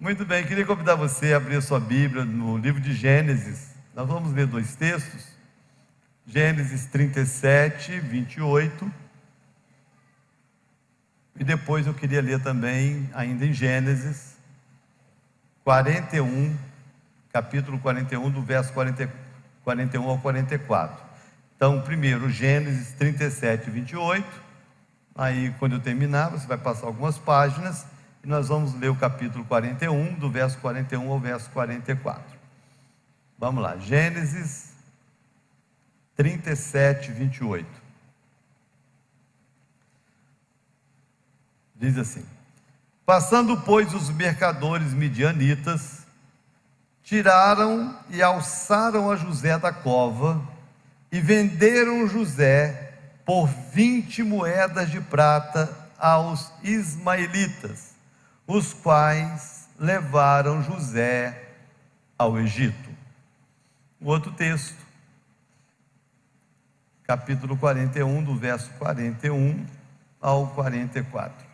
Muito bem, queria convidar você a abrir a sua Bíblia no livro de Gênesis. Nós vamos ler dois textos, Gênesis 37, 28, e depois eu queria ler também, ainda em Gênesis 41, capítulo 41, do verso 41 ao 44. Então, primeiro, Gênesis 37, 28, aí quando eu terminar, você vai passar algumas páginas, e nós vamos ler o capítulo 41, do verso 41 ao verso 44. Vamos lá, Gênesis 37, 28. Diz assim: Passando, pois, os mercadores midianitas, tiraram e alçaram a José da cova, e venderam José por 20 moedas de prata aos ismaelitas, os quais levaram José ao Egito. O outro texto, capítulo 41, do verso 41 ao 44.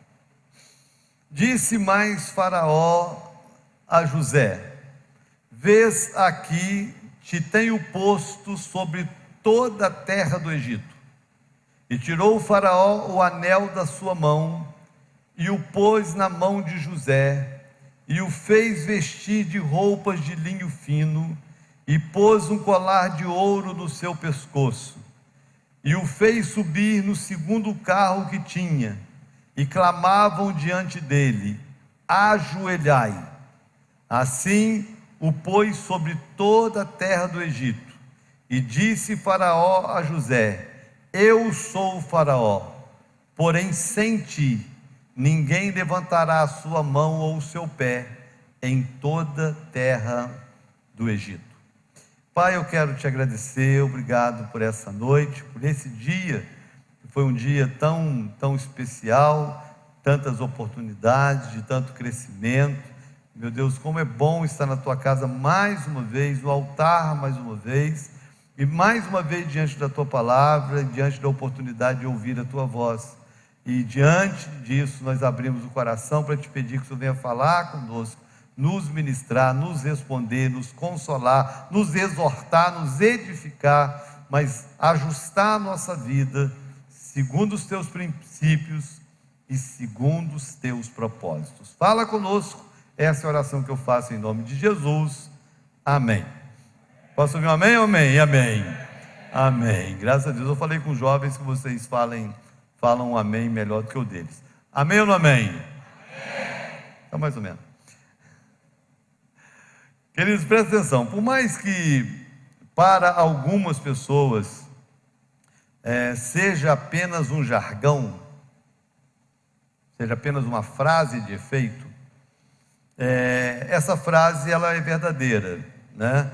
Disse mais Faraó a José: Vês aqui, te tenho posto sobre toda a terra do Egito. E tirou o Faraó o anel da sua mão, e o pôs na mão de José, e o fez vestir de roupas de linho fino, e pôs um colar de ouro no seu pescoço, e o fez subir no segundo carro que tinha, e clamavam diante dele: Ajoelhai. Assim o pôs sobre toda a terra do Egito. E disse Faraó a José: Eu sou o Faraó, porém sem ti ninguém levantará a sua mão ou o seu pé em toda a terra do Egito. Pai, eu quero te agradecer, obrigado por essa noite, por esse dia, que foi um dia tão especial, tantas oportunidades, de tanto crescimento. Meu Deus, como é bom estar na tua casa mais uma vez, no altar mais uma vez, e mais uma vez diante da tua palavra, diante da oportunidade de ouvir a tua voz. E diante disso nós abrimos o coração para te pedir que o Senhor venha falar conosco, nos ministrar, nos responder, nos consolar, nos exortar, nos edificar, mas ajustar a nossa vida segundo os teus princípios e segundo os teus propósitos. Fala conosco, essa é a oração que eu faço em nome de Jesus. Amém. Posso ouvir um amém? Amém, amém. Amém. Graças a Deus, eu falei com os jovens que vocês falam um amém melhor do que o deles. Amém ou não amém? Amém. Então, mais ou menos. Queridos, presta atenção. Por mais que para algumas pessoas seja apenas um jargão, seja apenas uma frase de efeito, essa frase ela é verdadeira, né?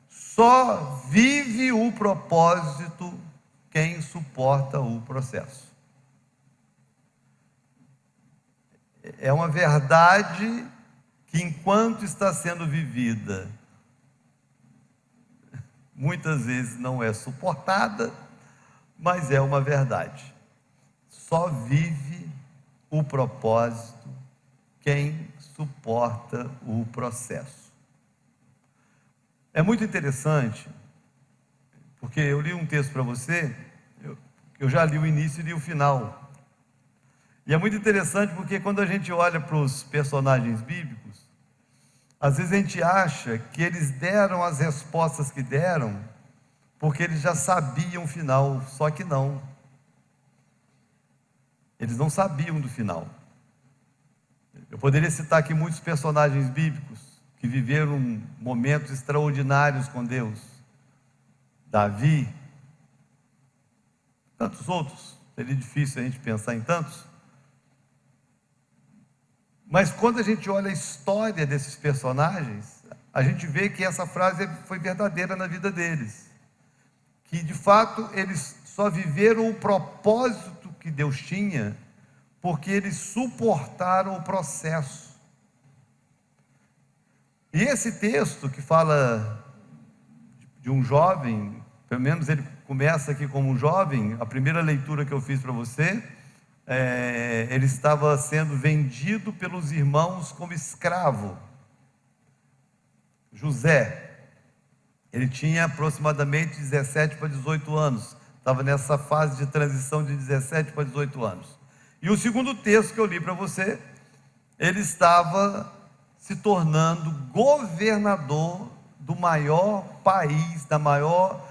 Só vive o propósito quem suporta o processo. É uma verdade que, enquanto está sendo vivida, muitas vezes não é suportada, mas é uma verdade. Só vive o propósito quem suporta o processo. É muito interessante, porque eu li um texto para você, eu já li o início e li o final. E é muito interessante porque quando a gente olha para os personagens bíblicos, às vezes a gente acha que eles deram as respostas que deram, porque eles já sabiam o final, só que não. Eles não sabiam do final. Eu poderia citar aqui muitos personagens bíblicos que viveram momentos extraordinários com Deus. Davi, tantos outros, seria difícil a gente pensar em tantos. Mas quando a gente olha a história desses personagens, a gente vê que essa frase foi verdadeira na vida deles. Que de fato eles só viveram o propósito que Deus tinha, porque eles suportaram o processo. E esse texto que fala de um jovem, pelo menos ele começa aqui como um jovem, a primeira leitura que eu fiz para você, ele estava sendo vendido pelos irmãos como escravo. José, ele tinha aproximadamente 17 para 18 anos, estava nessa fase de transição de 17 para 18 anos. E o segundo texto que eu li para você, ele estava se tornando governador do maior país, da maior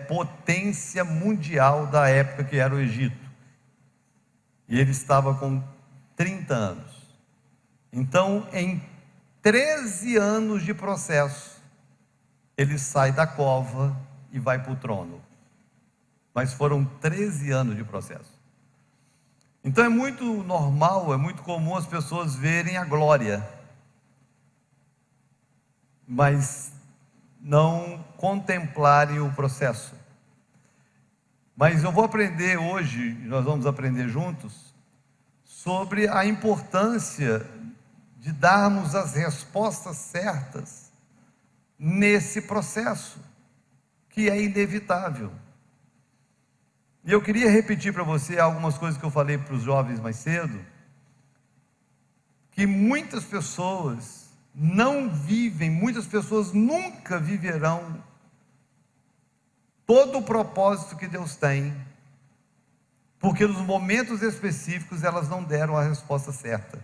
potência mundial da época, que era o Egito. E ele estava com 30 anos. Então, em 13 anos de processo, ele sai da cova e vai para o trono. Mas foram 13 anos de processo. Então é muito normal, é muito comum as pessoas verem a glória, mas não contemplarem o processo. Mas eu vou aprender hoje, nós vamos aprender juntos, sobre a importância de darmos as respostas certas nesse processo, que é inevitável. E eu queria repetir para você algumas coisas que eu falei para os jovens mais cedo, que muitas pessoas não vivem, muitas pessoas nunca viverão todo o propósito que Deus tem, porque nos momentos específicos elas não deram a resposta certa.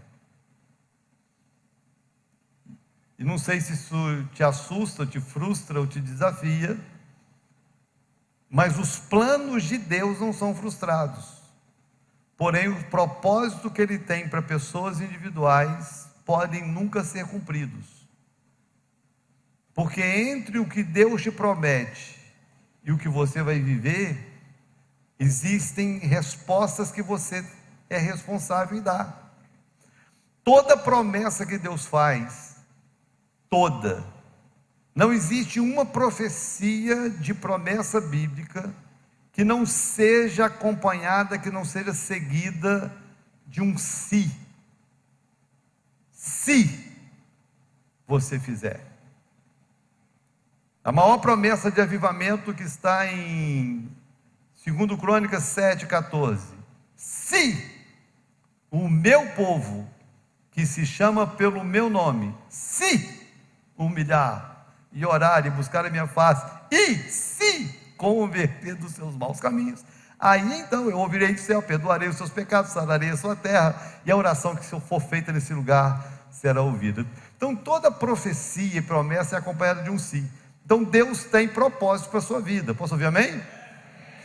E não sei se isso te assusta, te frustra ou te desafia, mas os planos de Deus não são frustrados. Porém, o propósito que Ele tem para pessoas individuais podem nunca ser cumpridos. Porque entre o que Deus te promete e o que você vai viver, existem respostas que você é responsável em dar. Toda promessa que Deus faz, toda, não existe uma profecia de promessa bíblica que não seja acompanhada, que não seja seguida de um se. Se você fizer. A maior promessa de avivamento que está em 2 Crônicas 7,14. Se o meu povo, que se chama pelo meu nome, se humilhar e orar e buscar a minha face, e se converter dos seus maus caminhos, aí então eu ouvirei do céu, perdoarei os seus pecados, sararei a sua terra, e a oração que se for feita nesse lugar será ouvida. Então toda profecia e promessa é acompanhada de um sim. Então Deus tem propósito para a sua vida. Posso ouvir amém?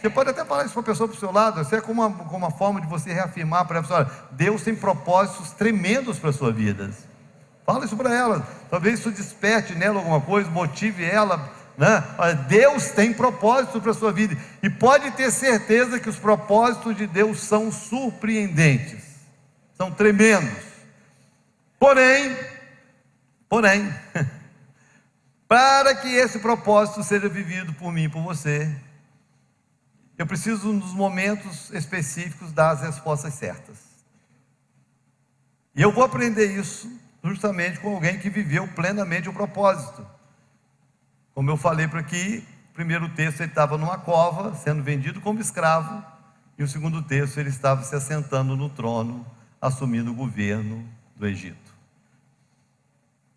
Você pode até falar isso para a pessoa para o seu lado, isso é como uma forma de você reafirmar para a pessoa: Deus tem propósitos tremendos para a sua vida. Fala isso para ela, talvez isso desperte nela alguma coisa, motive ela, né? Deus tem propósito para a sua vida, e pode ter certeza que os propósitos de Deus são surpreendentes, são tremendos. Porém, para que esse propósito seja vivido por mim e por você, eu preciso, nos momentos específicos, dar as respostas certas. E eu vou aprender isso justamente com alguém que viveu plenamente o propósito. Como eu falei por aqui, o primeiro texto ele estava numa cova, sendo vendido como escravo, e o segundo texto ele estava se assentando no trono, assumindo o governo do Egito.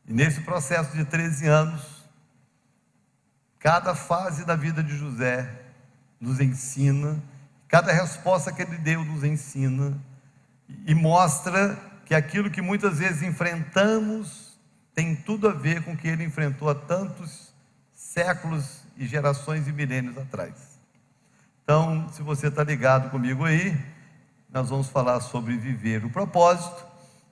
E nesse processo de 13 anos, cada fase da vida de José nos ensina, cada resposta que ele deu nos ensina, e mostra que aquilo que muitas vezes enfrentamos tem tudo a ver com o que ele enfrentou há tantos séculos e gerações e milênios atrás. Então, se você está ligado comigo aí, nós vamos falar sobre viver o propósito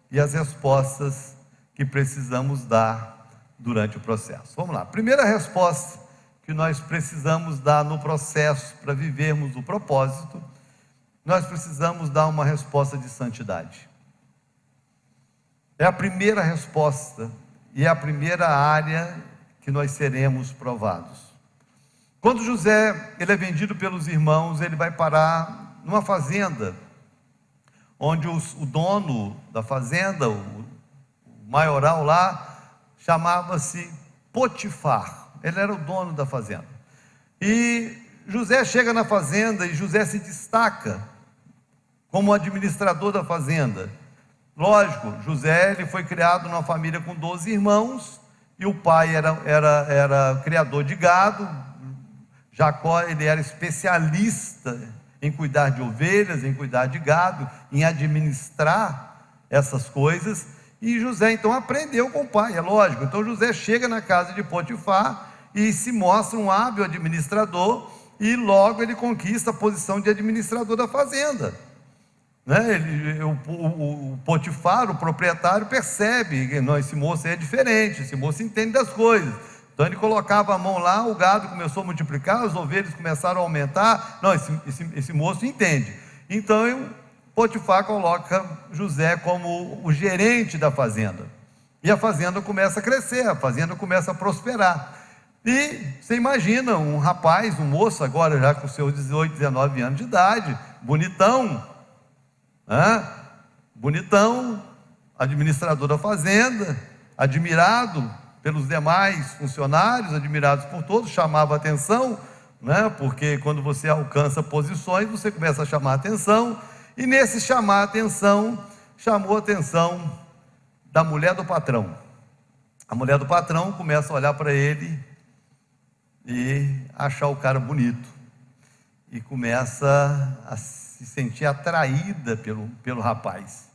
e as respostas que precisamos dar durante o processo. Vamos lá, primeira resposta que nós precisamos dar no processo para vivermos o propósito, nós precisamos dar uma resposta de santidade. É a primeira resposta e é a primeira área que nós seremos provados. Quando José ele é vendido pelos irmãos, ele vai parar numa fazenda, onde o dono da fazenda, o maioral lá, chamava-se Potifar. Ele era o dono da fazenda. E José chega na fazenda e José se destaca como administrador da fazenda. Lógico, José ele foi criado numa família com 12 irmãos, e o pai era criador de gado. Jacó, ele era especialista em cuidar de ovelhas, em cuidar de gado, em administrar essas coisas, e José então aprendeu com o pai, é lógico. Então José chega na casa de Potifar e se mostra um hábil administrador, e logo ele conquista a posição de administrador da fazenda, né? O Potifar, o proprietário, percebe que não, esse moço é diferente, esse moço entende das coisas. Então ele colocava a mão lá, o gado começou a multiplicar, as ovelhas começaram a aumentar. Não, esse moço entende. Então Potifar coloca José como o gerente da fazenda, e a fazenda começa a crescer, a fazenda começa a prosperar. E você imagina um rapaz, um moço agora já com seus 18, 19 anos de idade, bonitão, né? Bonitão, administrador da fazenda, admirado pelos demais funcionários, admirados por todos, chamava atenção, né? Porque quando você alcança posições, você começa a chamar atenção, e nesse chamar a atenção, chamou a atenção da mulher do patrão. A mulher do patrão começa a olhar para ele e achar o cara bonito, e começa a se sentir atraída pelo rapaz.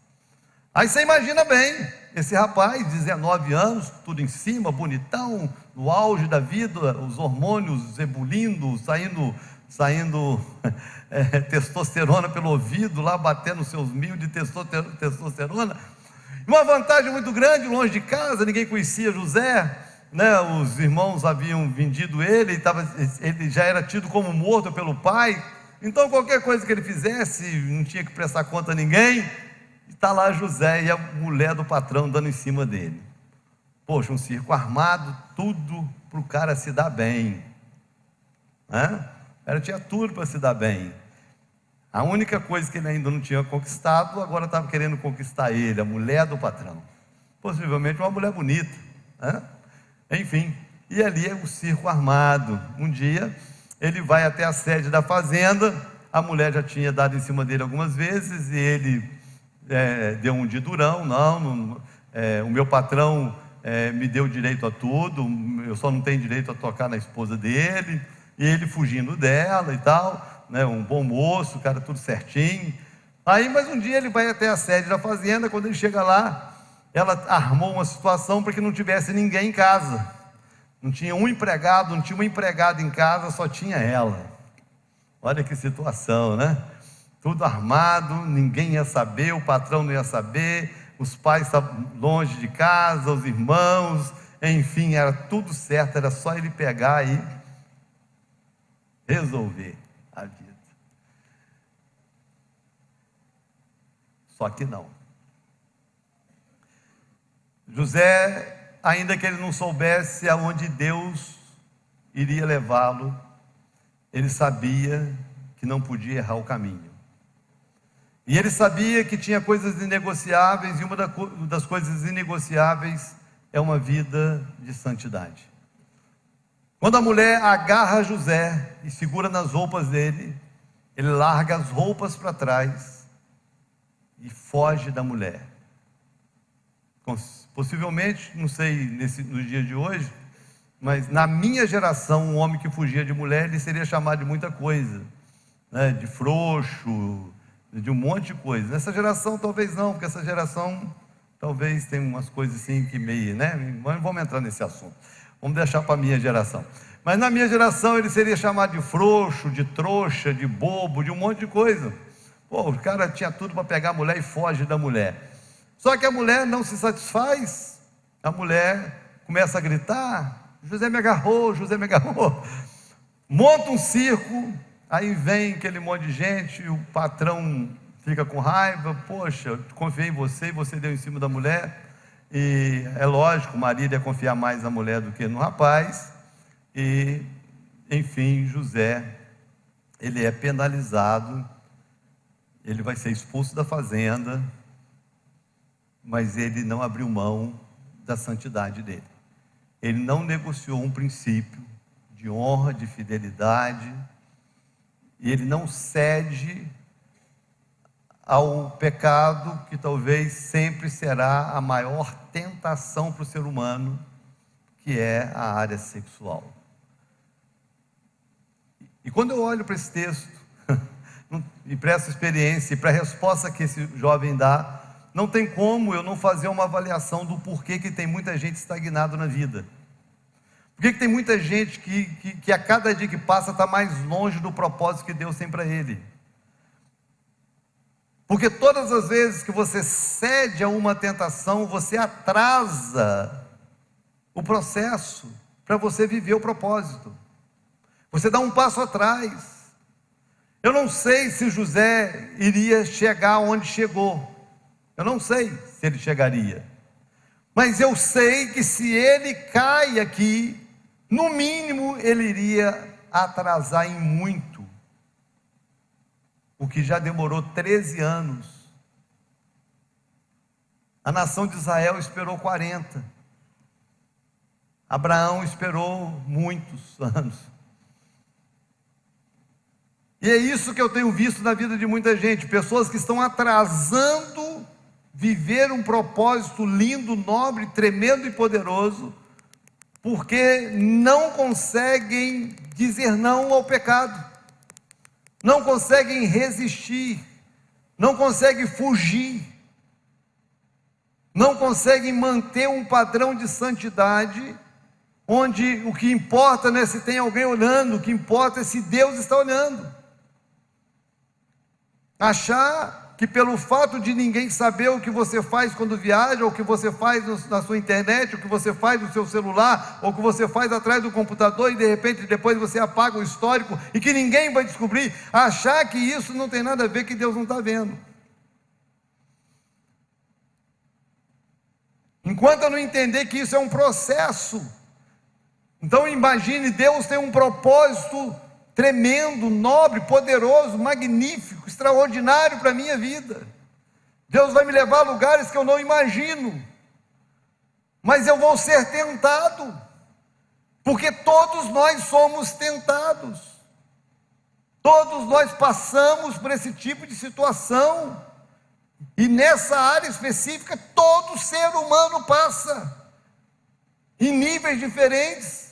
Aí você imagina bem, esse rapaz, 19 anos, tudo em cima, bonitão, no auge da vida, os hormônios ebulindo, saindo testosterona pelo ouvido, lá batendo seus 1000 de testosterona. Uma vantagem muito grande, longe de casa, ninguém conhecia José, né? Os irmãos haviam vendido ele, ele já era tido como morto pelo pai, então qualquer coisa que ele fizesse, não tinha que prestar conta a ninguém. Está lá José e a mulher do patrão dando em cima dele. Poxa, um circo armado, tudo para o cara se dar bem, né? Ela tinha tudo para se dar bem. A única coisa que ele ainda não tinha conquistado, agora estava querendo conquistar ele, a mulher do patrão. Possivelmente uma mulher bonita, né? Enfim, e ali é o circo armado. Um dia ele vai até a sede da fazenda, a mulher já tinha dado em cima dele algumas vezes, e ele deu um de durão. O meu patrão me deu direito a tudo, eu só não tenho direito a tocar na esposa dele, e ele fugindo dela e tal, né? Um bom moço, cara, tudo certinho. Aí, mas um dia ele vai até a sede da fazenda. Quando ele chega lá, ela armou uma situação para que não tivesse ninguém em casa, não tinha um empregado, não tinha uma empregada em casa, só tinha ela. Olha que situação, né? Tudo armado, ninguém ia saber, o patrão não ia saber, os pais estavam longe de casa, os irmãos, enfim, era tudo certo, era só ele pegar e resolver a vida. Só que não. José, ainda que ele não soubesse aonde Deus iria levá-lo, ele sabia que não podia errar o caminho. E ele sabia que tinha coisas inegociáveis, e uma das coisas inegociáveis é uma vida de santidade. Quando a mulher agarra José e segura nas roupas dele, ele larga as roupas para trás e foge da mulher. Possivelmente, não sei nos dias de hoje, mas na minha geração, um homem que fugia de mulher, ele seria chamado de muita coisa, né? De frouxo, de um monte de coisa. Nessa geração talvez não, porque essa geração talvez tem umas coisas assim que meio, né? Mas vamos entrar nesse assunto, vamos deixar para a minha geração. Mas na minha geração ele seria chamado de frouxo, de trouxa, de bobo, de um monte de coisa. Pô, o cara tinha tudo para pegar a mulher e foge da mulher. Só que a mulher não se satisfaz, a mulher começa a gritar: José me agarrou, José me agarrou. Monta um circo. Aí vem aquele monte de gente, e o patrão fica com raiva. Poxa, confiei em você e você deu em cima da mulher. E é lógico, o marido ia confiar mais na mulher do que no rapaz. E, enfim, José, ele é penalizado, ele vai ser expulso da fazenda, mas ele não abriu mão da santidade dele. Ele não negociou um princípio de honra, de fidelidade, e ele não cede ao pecado, que talvez sempre será a maior tentação para o ser humano, que é a área sexual. E quando eu olho para esse texto, e para essa experiência, e para a resposta que esse jovem dá, não tem como eu não fazer uma avaliação do porquê que tem muita gente estagnada na vida. Por que tem muita gente que a cada dia que passa está mais longe do propósito que Deus tem para ele? Porque todas as vezes que você cede a uma tentação, você atrasa o processo para você viver o propósito. Você dá um passo atrás. Eu não sei se José iria chegar onde chegou. Eu não sei se ele chegaria. Mas eu sei que se ele cai aqui, no mínimo ele iria atrasar em muito o que já demorou 13 anos. A nação de Israel esperou 40. Abraão esperou muitos anos. E é isso que eu tenho visto na vida de muita gente, pessoas que estão atrasando viver um propósito lindo, nobre, tremendo e poderoso, porque não conseguem dizer não ao pecado, não conseguem resistir, não conseguem fugir, não conseguem manter um padrão de santidade, onde o que importa não é se tem alguém olhando, o que importa é se Deus está olhando. Achar que pelo fato de ninguém saber o que você faz quando viaja, ou o que você faz na sua internet, o que você faz no seu celular, ou o que você faz atrás do computador, e de repente depois você apaga o histórico, e que ninguém vai descobrir, achar que isso não tem nada a ver, que Deus não está vendo. Enquanto eu não entender que isso é um processo, então imagine, Deus tem um propósito tremendo, nobre, poderoso, magnífico, extraordinário para a minha vida. Deus vai me levar a lugares que eu não imagino, mas eu vou ser tentado, porque todos nós somos tentados, todos nós passamos por esse tipo de situação, e nessa área específica, todo ser humano passa, em níveis diferentes.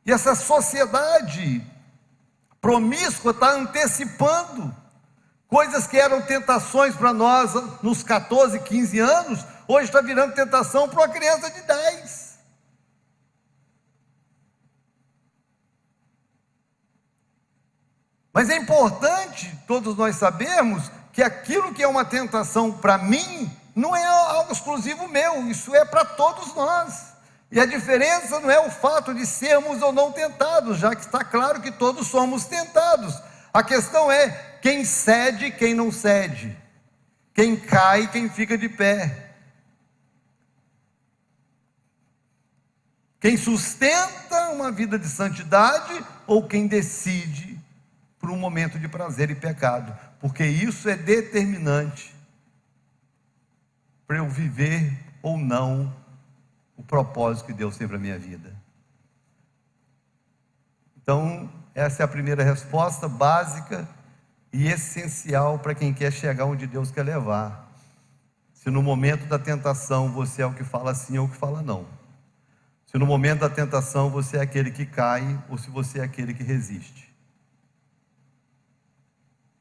E essa sociedade promíscua está antecipando coisas que eram tentações para nós nos 14, 15 anos, hoje está virando tentação para uma criança de 10. Mas é importante todos nós sabermos que aquilo que é uma tentação para mim, não é algo exclusivo meu, isso é para todos nós. E a diferença não é o fato de sermos ou não tentados, já que está claro que todos somos tentados. A questão é quem cede e quem não cede, quem cai e quem fica de pé, quem sustenta uma vida de santidade ou quem decide por um momento de prazer e pecado, porque isso é determinante para eu viver ou não o propósito que Deus tem para a minha vida. Então, essa é a primeira resposta básica e essencial para quem quer chegar onde Deus quer levar. Se no momento da tentação você é o que fala sim ou o que fala não. Se no momento da tentação você é aquele que cai ou se você é aquele que resiste.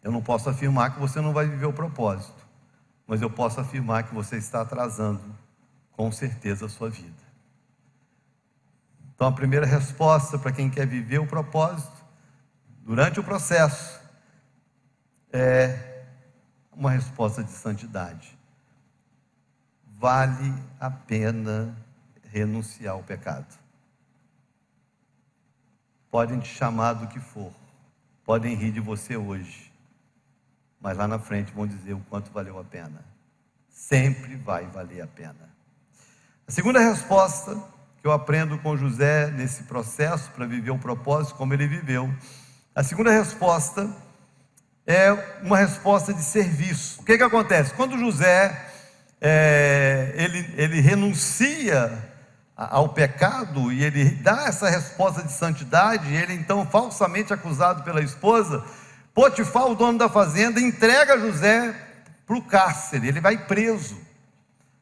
Eu não posso afirmar que você não vai viver o propósito, mas eu posso afirmar que você está atrasando com certeza a sua vida. Então a primeira resposta para quem quer viver o propósito durante o processo é uma resposta de santidade. Vale a pena renunciar ao pecado. Podem te chamar do que for, podem rir de você hoje, mas lá na frente vão dizer o quanto valeu a pena. Sempre vai valer a pena. A segunda resposta que eu aprendo com José nesse processo para viver o propósito como ele viveu, a segunda resposta é uma resposta de serviço. O que acontece? Quando José ele renuncia ao pecado e ele dá essa resposta de santidade, ele então falsamente acusado pela esposa, Potifar, o dono da fazenda, entrega José para o cárcere, ele vai preso.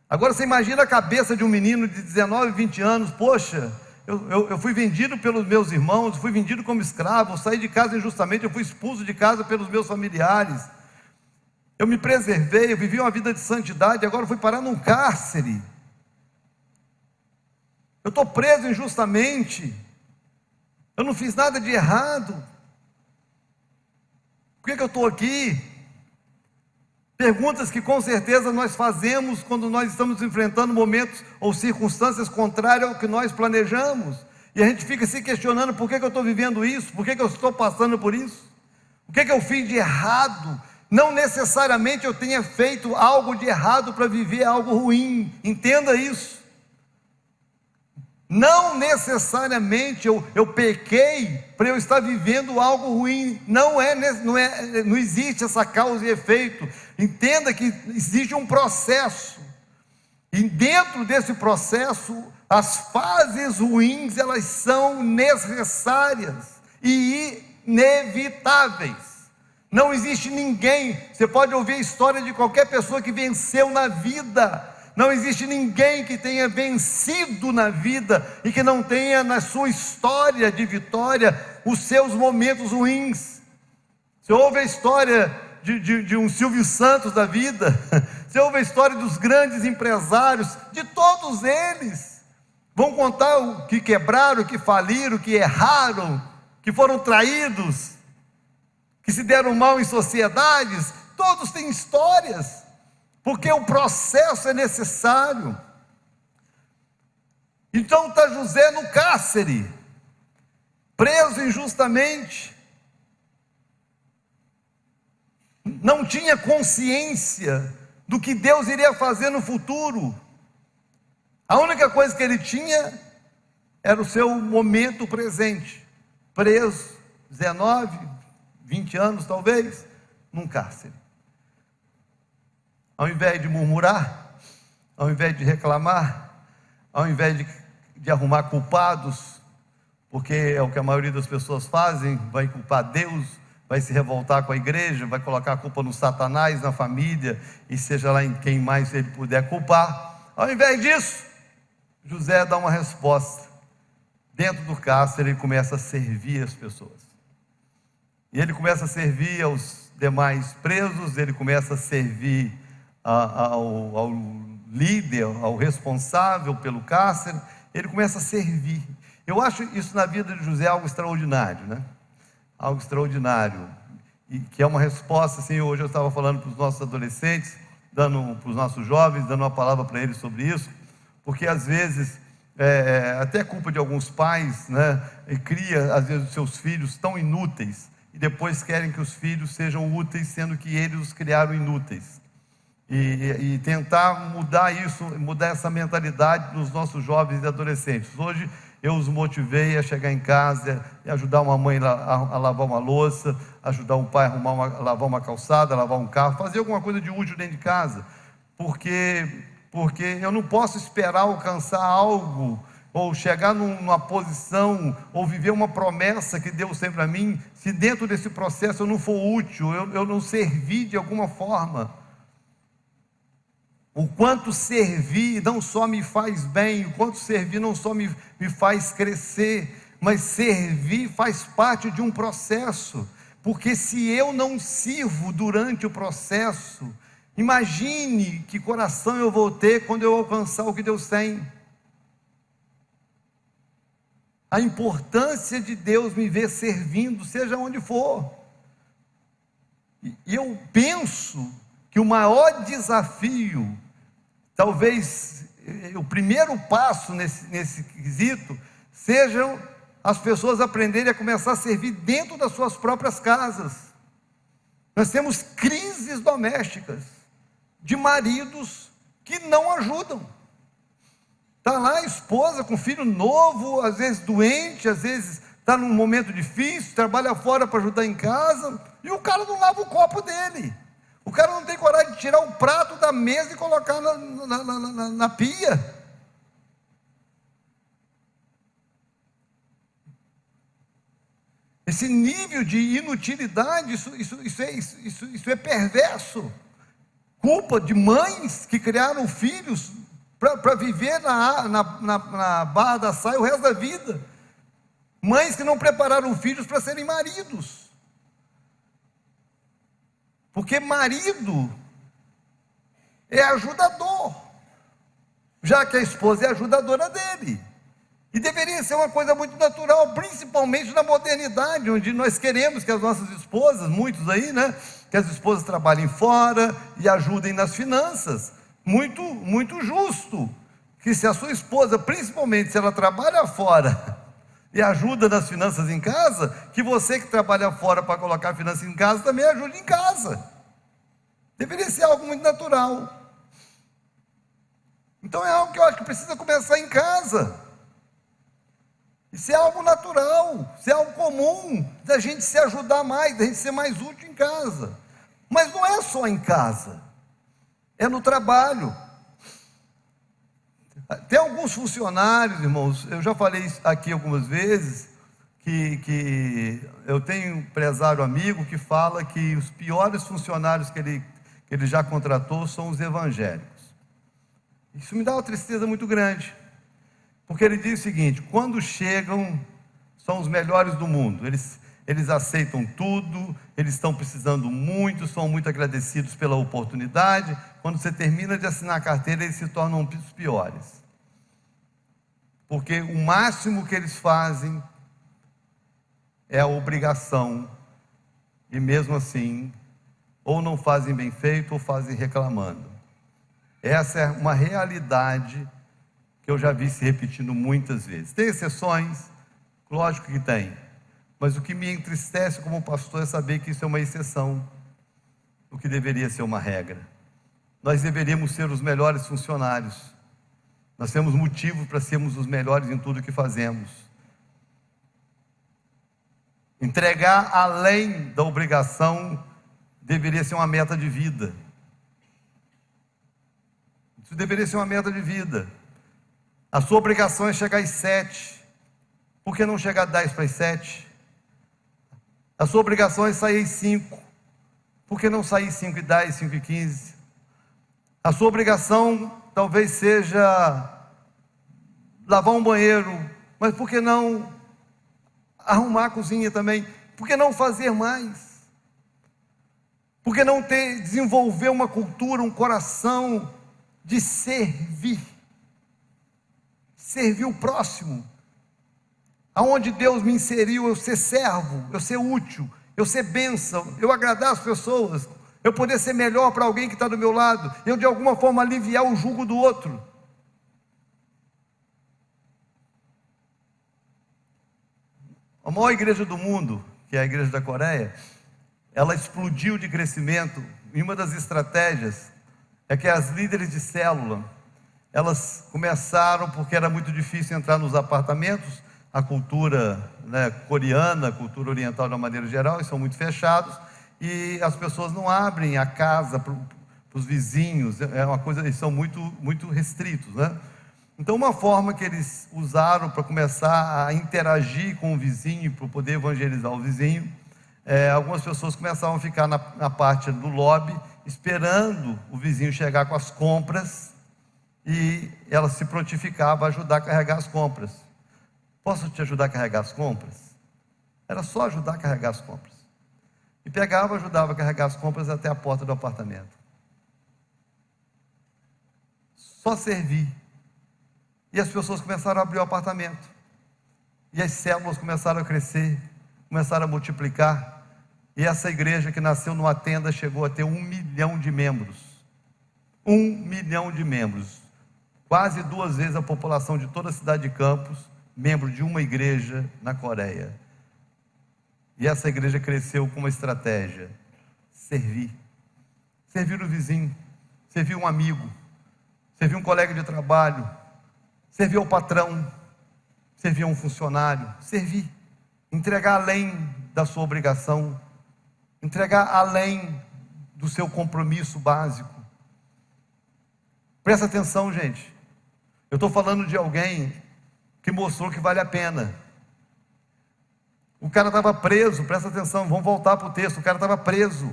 Agora você imagina a cabeça de um menino de 19, 20 anos: poxa, eu fui vendido pelos meus irmãos, fui vendido como escravo, eu saí de casa injustamente, eu fui expulso de casa pelos meus familiares, eu me preservei, eu vivi uma vida de santidade, agora eu fui parar num cárcere, eu estou preso injustamente, eu não fiz nada de errado, por que eu estou aqui? Perguntas que com certeza nós fazemos quando nós estamos enfrentando momentos ou circunstâncias contrárias ao que nós planejamos, e a gente fica se questionando: por que eu estou vivendo isso? Por que eu estou passando por isso? O que eu fiz de errado? Não necessariamente eu tenha feito algo de errado para viver algo ruim, entenda isso. Não necessariamente eu pequei para eu estar vivendo algo ruim, não existe essa causa e efeito. Entenda que existe um processo, e dentro desse processo, as fases ruins, elas são necessárias e inevitáveis. Não existe ninguém, você pode ouvir a história de qualquer pessoa que venceu na vida, não existe ninguém que tenha vencido na vida e que não tenha na sua história de vitória os seus momentos ruins. Você ouve a história de um Silvio Santos da vida, você ouve a história dos grandes empresários, de todos eles, vão contar o que quebraram, o que faliram, o que erraram, que foram traídos, que se deram mal em sociedades. Todos têm histórias, porque o processo é necessário. Então está José no cárcere, preso injustamente, não tinha consciência do que Deus iria fazer no futuro. A única coisa que ele tinha era o seu momento presente, preso, 19, 20 anos talvez, num cárcere. Ao invés de murmurar, ao invés de reclamar, ao invés de arrumar culpados, porque é o que a maioria das pessoas fazem, vai culpar Deus, vai se revoltar com a igreja, vai colocar a culpa no Satanás, na família, e seja lá em quem mais ele puder culpar. Ao invés disso, José dá uma resposta. Dentro do cárcere ele começa a servir as pessoas, e ele começa a servir aos demais presos, ele começa a servir ao líder, ao responsável pelo cárcere, ele começa a servir. Eu acho isso na vida de José algo extraordinário, né? Algo extraordinário, e que é uma resposta, assim, hoje eu estava falando para os nossos adolescentes, para os nossos jovens, dando uma palavra para eles sobre isso, porque às vezes, até culpa de alguns pais, né, e cria às vezes os seus filhos tão inúteis, e depois querem que os filhos sejam úteis, sendo que eles os criaram inúteis, e tentar mudar isso, mudar essa mentalidade dos nossos jovens e adolescentes. Hoje eu os motivei a chegar em casa e ajudar uma mãe a lavar uma louça, ajudar um pai a lavar uma calçada, lavar um carro, fazer alguma coisa de útil dentro de casa, porque eu não posso esperar alcançar algo, ou chegar numa posição, ou viver uma promessa que Deus tem para mim, se dentro desse processo eu não for útil, eu não servir de alguma forma. O quanto servir não só me faz bem, o quanto servir não só me faz crescer, mas servir faz parte de um processo, porque se eu não sirvo durante o processo, imagine que coração eu vou ter quando eu alcançar o que Deus tem. A importância de Deus me ver servindo, seja onde for. E eu penso que o maior desafio, talvez o primeiro passo nesse quesito, sejam as pessoas aprenderem a começar a servir dentro das suas próprias casas. Nós temos crises domésticas, de maridos que não ajudam. Está lá a esposa com filho novo, às vezes doente, às vezes está num momento difícil, trabalha fora para ajudar em casa, e o cara não lava o copo dele. O cara não tem coragem de tirar o prato da mesa e colocar na pia. Esse nível de inutilidade, isso é perverso. culpa de mães que criaram filhos para viver na barra da saia o resto da vida. Mães que não prepararam filhos para serem maridos. Porque marido é ajudador, já que a esposa é ajudadora dele. E deveria ser uma coisa muito natural, principalmente na modernidade, onde nós queremos que as nossas esposas, muitos aí, né, que as esposas trabalhem fora e ajudem nas finanças. Muito, muito justo que se a sua esposa, principalmente se ela trabalha fora e ajuda nas finanças em casa, que você que trabalha fora para colocar finanças em casa, também ajude em casa. Deveria ser algo muito natural. Então é algo que eu acho que precisa começar em casa. Isso é algo natural, isso é algo comum, da gente se ajudar mais, da gente ser mais útil em casa. Mas não é só em casa, é no trabalho. Tem alguns funcionários, irmãos, eu já falei isso aqui algumas vezes, que eu tenho um empresário amigo que fala que os piores funcionários que ele já contratou são os evangélicos. Isso me dá uma tristeza muito grande, porque ele diz o seguinte: quando chegam, são os melhores do mundo, eles aceitam tudo, eles estão precisando muito, são muito agradecidos pela oportunidade. Quando você termina de assinar a carteira, eles se tornam os piores, porque o máximo que eles fazem é a obrigação, e mesmo assim, ou não fazem bem feito, ou fazem reclamando. Essa é uma realidade que eu já vi se repetindo muitas vezes. Tem exceções? Lógico que tem. Mas o que me entristece como pastor é saber que isso é uma exceção, o que deveria ser uma regra. Nós deveríamos ser os melhores funcionários. Nós temos motivo para sermos os melhores em tudo que fazemos. Entregar além da obrigação deveria ser uma meta de vida. Isso deveria ser uma meta de vida. A sua obrigação é chegar às 7. Por que não chegar às 10 para as 7? A sua obrigação é sair às 5. Por que não sair às 5 e 10, 5 e 15? A sua obrigação talvez seja lavar um banheiro, mas por que não arrumar a cozinha também? Por que não fazer mais? Por que não desenvolver uma cultura, um coração de servir? Servir o próximo. Aonde Deus me inseriu, eu ser servo, eu ser útil, eu ser bênção, eu agradar as pessoas, eu poder ser melhor para alguém que está do meu lado, eu de alguma forma aliviar o jugo do outro. A maior igreja do mundo, que é a igreja da Coreia, ela explodiu de crescimento, e uma das estratégias é que as líderes de célula, elas começaram porque era muito difícil entrar nos apartamentos. A cultura, né, coreana, a cultura oriental de uma maneira geral, eles são muito fechados, e as pessoas não abrem a casa para os vizinhos, é uma coisa, eles são muito, muito restritos, né? Então uma forma que eles usaram para começar a interagir com o vizinho, para poder evangelizar o vizinho, algumas pessoas começavam a ficar na parte do lobby, esperando o vizinho chegar com as compras, e ela se prontificava a ajudar a carregar as compras. Posso te ajudar a carregar as compras? Era só ajudar a carregar as compras. E pegava, ajudava a carregar as compras até a porta do apartamento. Só servir. E as pessoas começaram a abrir o apartamento. E as células começaram a crescer, começaram a multiplicar. E essa igreja que nasceu numa tenda chegou a ter 1 milhão de membros. 1 milhão de membros. Quase 2 vezes a população de toda a cidade de Campos, membro de uma igreja na Coreia. E essa igreja cresceu com uma estratégia: servir. Servir o vizinho, servir um amigo, servir um colega de trabalho, servir ao patrão, servir a um funcionário, servir, entregar além da sua obrigação, entregar além do seu compromisso básico. Presta atenção, gente. Eu estou falando de alguém que mostrou que vale a pena. O cara estava preso, presta atenção, vamos voltar para o texto. O cara estava preso.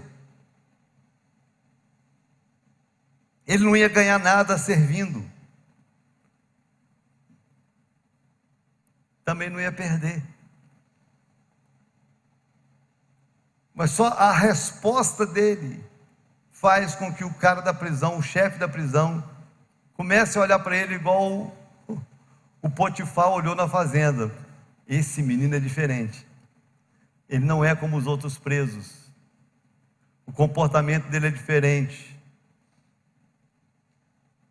Ele não ia ganhar nada servindo, também não ia perder. Mas só a resposta dele faz com que o cara da prisão, o chefe da prisão, comece a olhar para ele igual o Potifar olhou na fazenda. Esse menino é diferente, ele não é como os outros presos, o comportamento dele é diferente,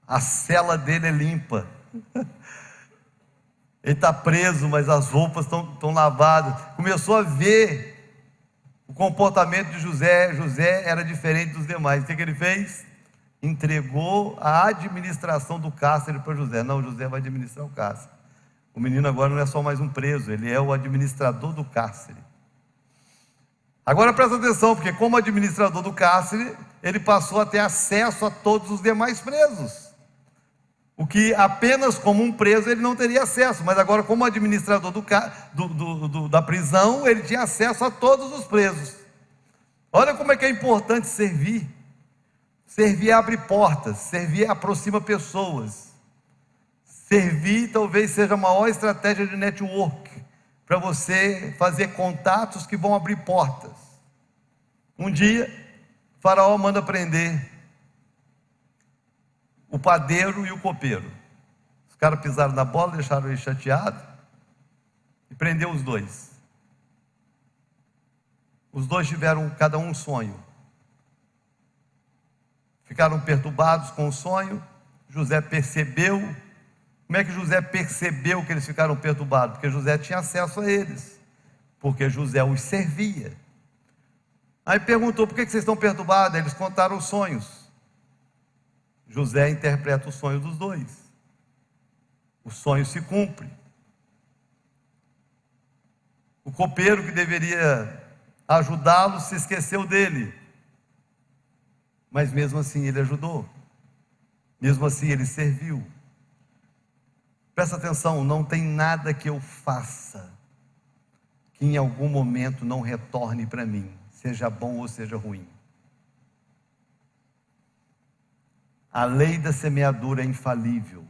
a cela dele é limpa, ele está preso, mas as roupas estão lavadas. Começou a ver o comportamento de José. José era diferente dos demais. O que ele fez? Entregou a administração do cárcere para José. Não, José vai administrar o cárcere. O menino agora não é só mais um preso, ele é o administrador do cárcere. Agora presta atenção, porque como administrador do cárcere, ele passou a ter acesso a todos os demais presos, o que apenas como um preso ele não teria acesso, mas agora como administrador da prisão, ele tinha acesso a todos os presos. Olha como é que é importante servir. Servir abre portas, servir aproxima pessoas. Servir talvez seja a maior estratégia de network, para você fazer contatos que vão abrir portas. Um dia, Faraó manda prender o padeiro e o copeiro. Os caras pisaram na bola, deixaram ele chateado e prendeu os dois. Os dois tiveram cada um sonho, ficaram perturbados com o sonho. José percebeu. Como é que José percebeu que eles ficaram perturbados? Porque José tinha acesso a eles, porque José os servia. Aí perguntou: por que vocês estão perturbados? Eles contaram os sonhos. José interpreta o sonho dos dois, o sonho se cumpre. O copeiro que deveria ajudá-lo se esqueceu dele, mas mesmo assim ele ajudou, mesmo assim ele serviu. Presta atenção, não tem nada que eu faça que em algum momento não retorne para mim, seja bom ou seja ruim. A lei da semeadura é infalível.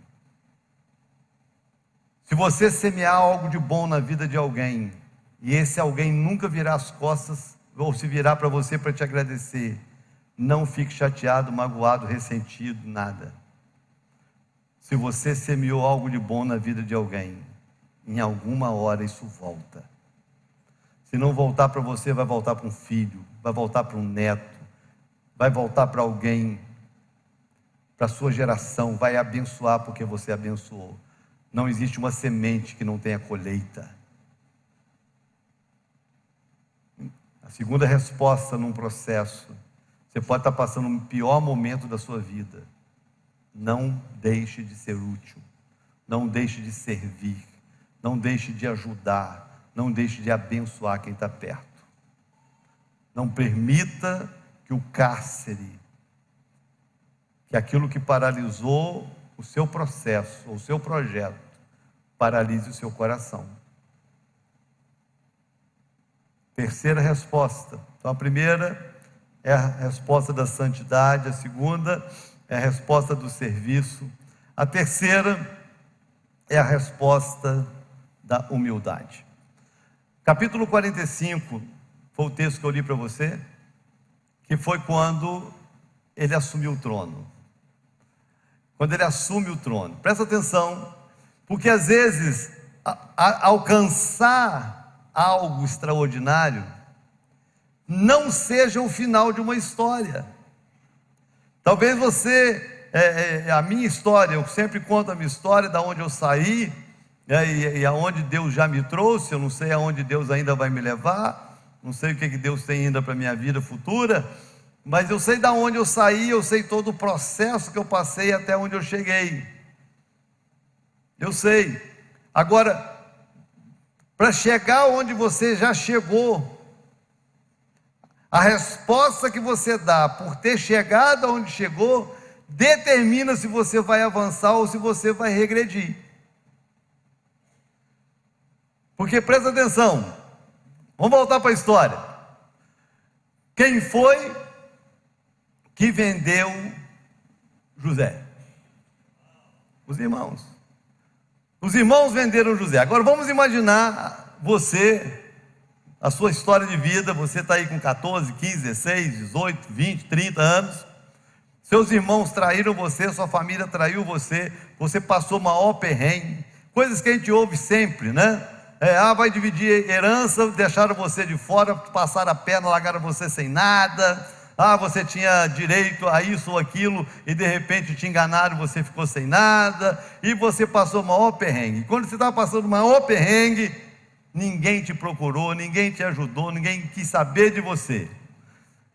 Se você semear algo de bom na vida de alguém, e esse alguém nunca virar as costas, ou se virar para você para te agradecer, não fique chateado, magoado, ressentido, nada. Se você semeou algo de bom na vida de alguém, em alguma hora isso volta. Se não voltar para você, vai voltar para um filho, vai voltar para um neto, vai voltar para alguém, para a sua geração, vai abençoar porque você abençoou. Não existe uma semente que não tenha colheita. A segunda resposta num processo: você pode estar passando um pior momento da sua vida, não deixe de ser útil, não deixe de servir, não deixe de ajudar, não deixe de abençoar quem está perto. Não permita que o cárcere, que aquilo que paralisou o seu processo, o seu projeto, paralise o seu coração. Terceira resposta. Então a primeira é a resposta da santidade, a segunda é a resposta do serviço, a terceira é a resposta da humildade. Capítulo 45 foi o texto que eu li para você, que foi quando ele assumiu o trono. Quando ele assume o trono, presta atenção, porque às vezes alcançar algo extraordinário não seja o final de uma história. Talvez você, a minha história, eu sempre conto a minha história, da onde eu saí, e aonde Deus já me trouxe. Eu não sei aonde Deus ainda vai me levar, não sei o que Deus tem ainda para a minha vida futura, mas eu sei da onde eu saí, eu sei todo o processo que eu passei até onde eu cheguei. Eu sei. Agora, para chegar onde você já chegou, a resposta que você dá por ter chegado aonde chegou, determina se você vai avançar ou se você vai regredir. Porque presta atenção, vamos voltar para a história. Quem foi que vendeu José. Os irmãos. Os irmãos venderam José. Agora vamos imaginar você, a sua história de vida. Você está aí com 14, 15, 16, 18, 20, 30 anos. Seus irmãos traíram você, sua família traiu você. Você passou maior perrengue. Coisas que a gente ouve sempre, né? Vai dividir herança, deixaram você de fora, passaram a perna, largaram você sem nada. Você tinha direito a isso ou aquilo, e de repente te enganaram, você ficou sem nada, e você passou o maior perrengue. Quando você estava passando o maior perrengue, ninguém te procurou, ninguém te ajudou, ninguém quis saber de você.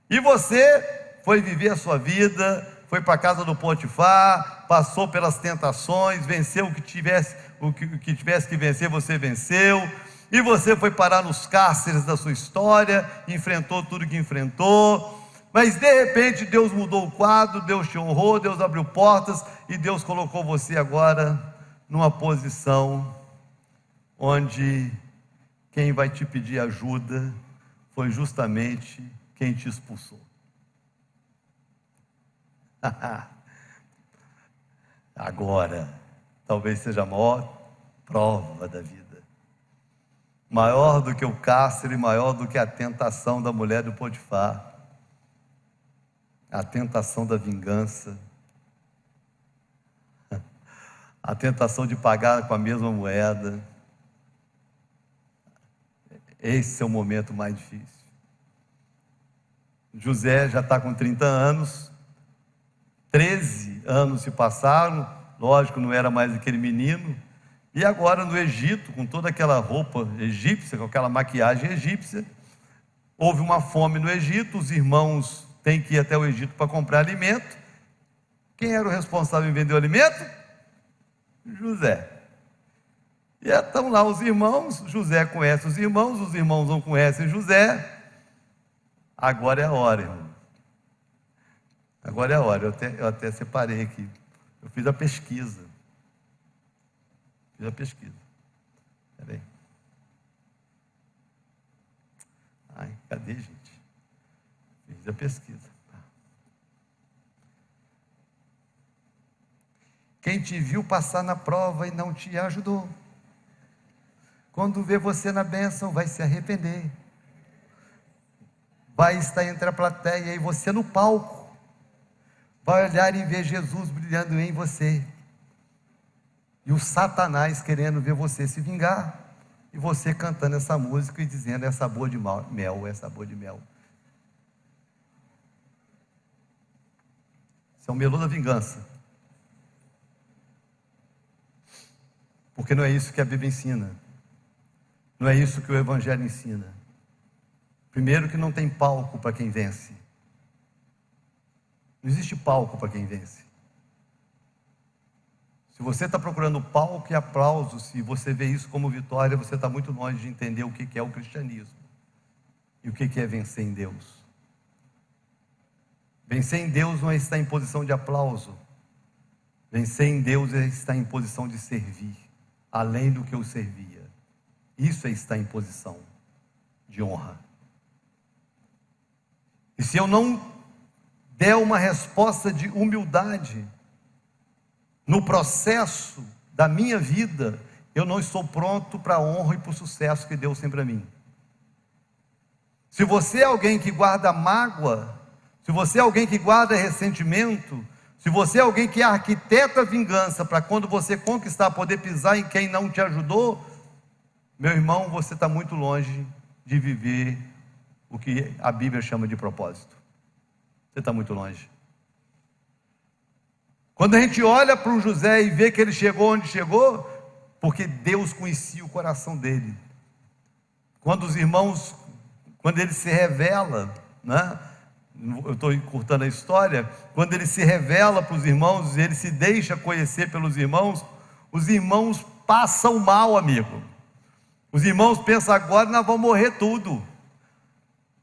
E você foi viver a sua vida, foi para a casa do Potifar, passou pelas tentações, venceu o que tivesse que vencer, você venceu, e você foi parar nos cárceres da sua história, enfrentou tudo que enfrentou, mas de repente Deus mudou o quadro, Deus te honrou, Deus abriu portas, e Deus colocou você agora numa posição onde quem vai te pedir ajuda foi justamente quem te expulsou. Agora, talvez seja a maior prova da vida, maior do que o cárcere, maior do que a tentação da mulher do Potifar, a tentação da vingança, a tentação de pagar com a mesma moeda. Esse é o momento mais difícil. José já está com 30 anos, 13 anos se passaram, lógico, não era mais aquele menino, e agora no Egito, com toda aquela roupa egípcia, com aquela maquiagem egípcia, houve uma fome no Egito, os irmãos têm que ir até o Egito para comprar alimento. Quem era o responsável em vender o alimento? José. E estão lá os irmãos, José conhece os irmãos não conhecem José. Agora é a hora, irmão. Agora é a hora. Eu até separei aqui. Eu fiz a pesquisa. Espera aí. Cadê, gente? Fiz a pesquisa. Quem te viu passar na prova e não te ajudou, quando vê você na bênção, vai se arrepender. Vai estar entre a plateia e você no palco. Vai olhar e ver Jesus brilhando em você. E o Satanás querendo ver você se vingar. E você cantando essa música e dizendo: é sabor de mel, é sabor de mel. Isso é um melô da vingança. Porque não é isso que a Bíblia ensina. Não é isso que o Evangelho ensina. Primeiro, que não tem palco para quem vence. Não existe palco para quem vence. Se você está procurando palco e aplauso, se você vê isso como vitória, você está muito longe de entender o que é o cristianismo e o que é vencer em Deus. Vencer em Deus não é estar em posição de aplauso. Vencer em Deus é estar em posição de servir, além do que eu servia. Isso é estar em posição de honra. E se eu não der uma resposta de humildade no processo da minha vida, eu não estou pronto para a honra e para o sucesso que Deus tem para mim. Se você é alguém que guarda mágoa, se você é alguém que guarda ressentimento, se você é alguém que arquiteta vingança para quando você conquistar, poder pisar em quem não te ajudou, meu irmão, você está muito longe de viver o que a Bíblia chama de propósito. Você está muito longe. Quando a gente olha para o José e vê que ele chegou onde chegou, porque Deus conhecia o coração dele. Quando os irmãos, quando ele se revela, né? Eu estou encurtando a história, quando ele se revela para os irmãos, ele se deixa conhecer pelos irmãos, os irmãos passam mal, amigo. Os irmãos pensam: agora nós vamos morrer tudo.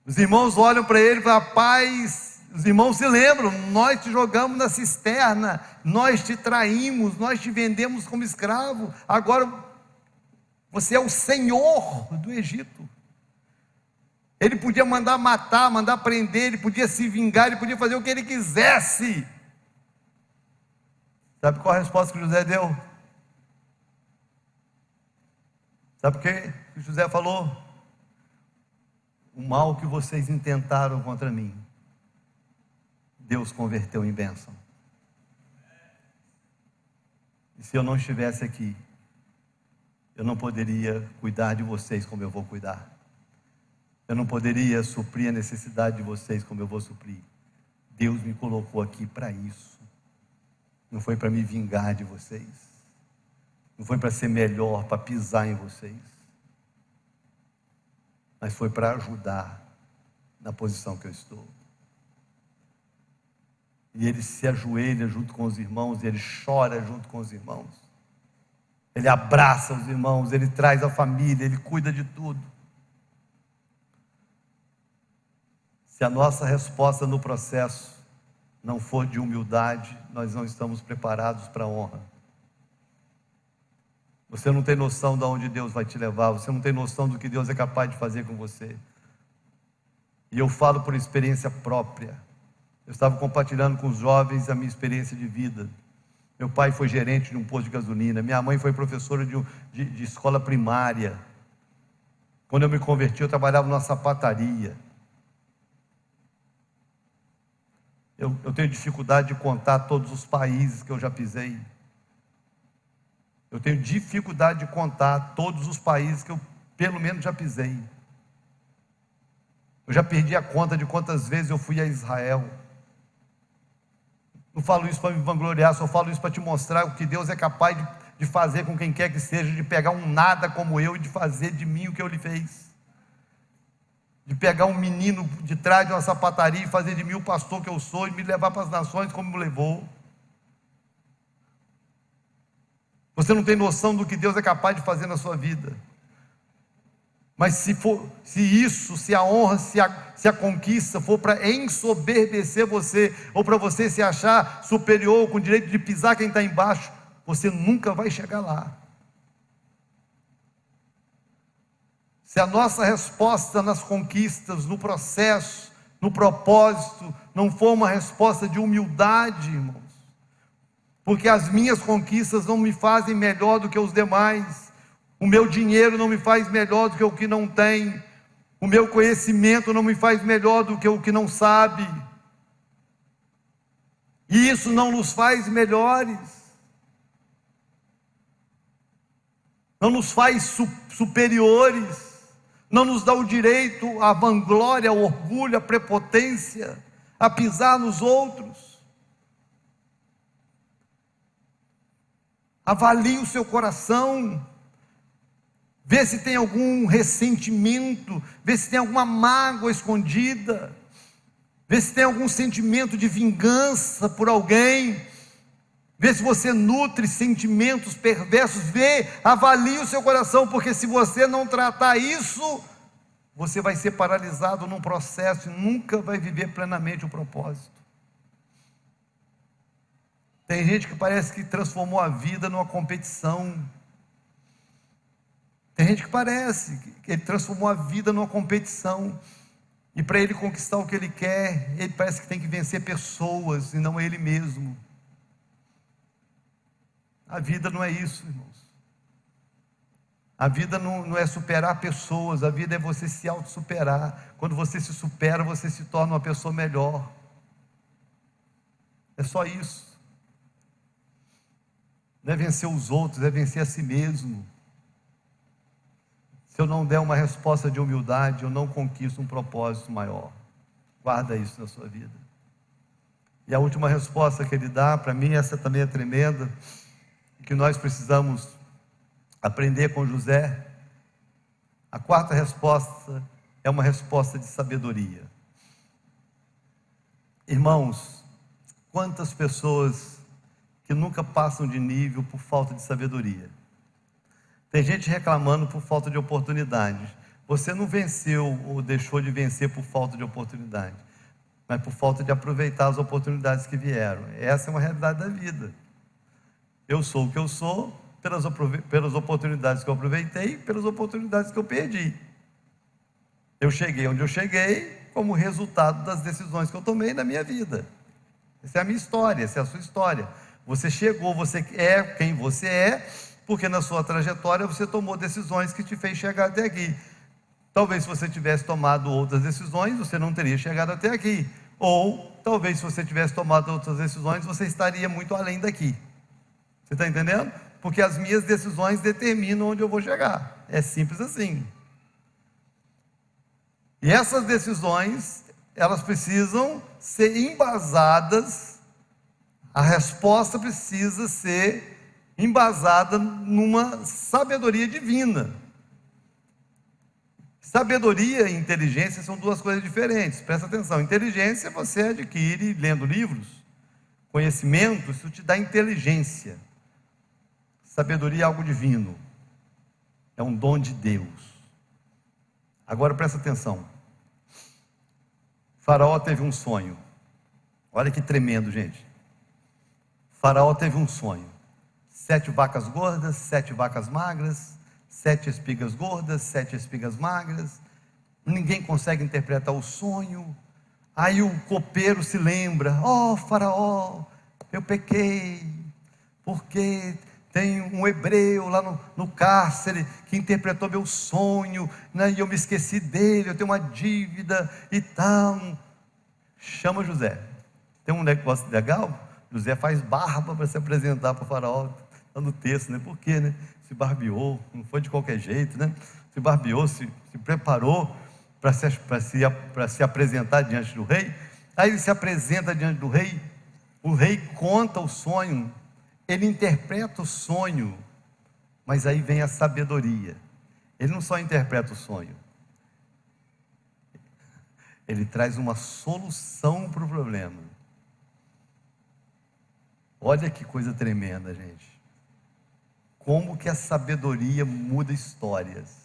Os irmãos olham para ele e falam: rapaz, os irmãos se lembram, nós te jogamos na cisterna, nós te traímos, nós te vendemos como escravo, agora você é o senhor do Egito. Ele podia mandar matar, mandar prender, ele podia se vingar, ele podia fazer o que ele quisesse. Sabe qual a resposta que José deu? Sabe o que José falou? O mal que vocês intentaram contra mim, Deus converteu em bênção. E se eu não estivesse aqui, eu não poderia cuidar de vocês como eu vou cuidar. Eu não poderia suprir a necessidade de vocês como eu vou suprir. Deus me colocou aqui para isso. Não foi para me vingar de vocês. Não foi para ser melhor, para pisar em vocês. Mas foi para ajudar na posição que eu estou. E ele se ajoelha junto com os irmãos, ele chora junto com os irmãos. Ele abraça os irmãos, ele traz a família, ele cuida de tudo. Se a nossa resposta no processo não for de humildade, nós não estamos preparados para a honra. Você não tem noção de onde Deus vai te levar, você não tem noção do que Deus é capaz de fazer com você. E eu falo por experiência própria. Eu estava compartilhando com os jovens a minha experiência de vida. Meu pai foi gerente de um posto de gasolina, minha mãe foi professora de escola primária. Quando eu me converti, eu trabalhava numa sapataria. Eu tenho dificuldade de contar todos os países que eu já pisei. Eu tenho dificuldade de contar todos os países que eu, pelo menos, já pisei. Eu já perdi a conta de quantas vezes eu fui a Israel. Não falo isso para me vangloriar, só falo isso para te mostrar o que Deus é capaz de fazer com quem quer que seja, de pegar um nada como eu e de fazer de mim o que eu lhe fez. De pegar um menino de trás de uma sapataria e fazer de mim o pastor que eu sou e me levar para as nações como me levou. Você não tem noção do que Deus é capaz de fazer na sua vida. Mas se a honra, se a conquista for para ensoberbecer você, ou para você se achar superior, com o direito de pisar quem está embaixo, você nunca vai chegar lá. Se a nossa resposta nas conquistas, no processo, no propósito, não for uma resposta de humildade, irmãos, porque as minhas conquistas não me fazem melhor do que os demais, o meu dinheiro não me faz melhor do que o que não tem, o meu conhecimento não me faz melhor do que o que não sabe, e isso não nos faz melhores, não nos faz superiores, não nos dá o direito à vanglória, ao orgulho, à prepotência, a pisar nos outros. Avalie o seu coração, vê se tem algum ressentimento, vê se tem alguma mágoa escondida, vê se tem algum sentimento de vingança por alguém, vê se você nutre sentimentos perversos, avalie o seu coração, porque se você não tratar isso, você vai ser paralisado num processo e nunca vai viver plenamente o propósito. Tem gente que parece que transformou a vida numa competição. Tem gente que parece que ele transformou a vida numa competição. E para ele conquistar o que ele quer, ele parece que tem que vencer pessoas e não ele mesmo. A vida não é isso, irmãos. A vida não é superar pessoas, a vida é você se auto-superar. Quando você se supera, você se torna uma pessoa melhor. É só isso. Não é vencer os outros, é vencer a si mesmo. Se eu não der uma resposta de humildade, eu não conquisto um propósito maior. Guarda isso na sua vida. E a última resposta que ele dá, para mim essa também é tremenda, que nós precisamos aprender com José. A quarta resposta é uma resposta de sabedoria. Irmãos, quantas pessoas que nunca passam de nível por falta de sabedoria. Tem gente reclamando por falta de oportunidade. Você não venceu ou deixou de vencer por falta de oportunidade, mas por falta de aproveitar as oportunidades que vieram. Essa é uma realidade da vida. Eu sou o que eu sou pelas oportunidades que eu aproveitei, pelas oportunidades que eu perdi. Eu cheguei onde eu cheguei como resultado das decisões que eu tomei na minha vida. Essa é a minha história, essa é a sua história. Você chegou, você é quem você é, porque na sua trajetória você tomou decisões que te fez chegar até aqui. Talvez se você tivesse tomado outras decisões, você não teria chegado até aqui. Ou talvez se você tivesse tomado outras decisões, você estaria muito além daqui. Você está entendendo? Porque as minhas decisões determinam onde eu vou chegar. É simples assim. E essas decisões, elas precisam ser embasadas, a resposta precisa ser embasada numa sabedoria divina. Sabedoria e inteligência são duas coisas diferentes, presta atenção. Inteligência você adquire lendo livros, conhecimento, isso te dá inteligência. Sabedoria é algo divino, é um dom de Deus. Agora presta atenção. Faraó teve um sonho, olha que tremendo, gente. Faraó teve um sonho: 7 vacas gordas, 7 vacas magras, 7 espigas gordas, 7 espigas magras. Ninguém consegue interpretar o sonho. Aí o copeiro se lembra: ó Faraó, eu pequei, porque tem um hebreu lá no cárcere que interpretou meu sonho, né, e eu me esqueci dele, eu tenho uma dívida e tal. Chama José. Tem um negócio legal: José faz barba para se apresentar para o Faraó. Está no texto, né? Por quê, né? Se barbeou, não foi de qualquer jeito, né? Se barbeou, se preparou para se apresentar diante do rei. Aí ele se apresenta diante do rei, o rei conta o sonho, ele interpreta o sonho, mas aí vem a sabedoria. Ele não só interpreta o sonho, ele traz uma solução para o problema. Olha que coisa tremenda, gente. Como que a sabedoria muda histórias.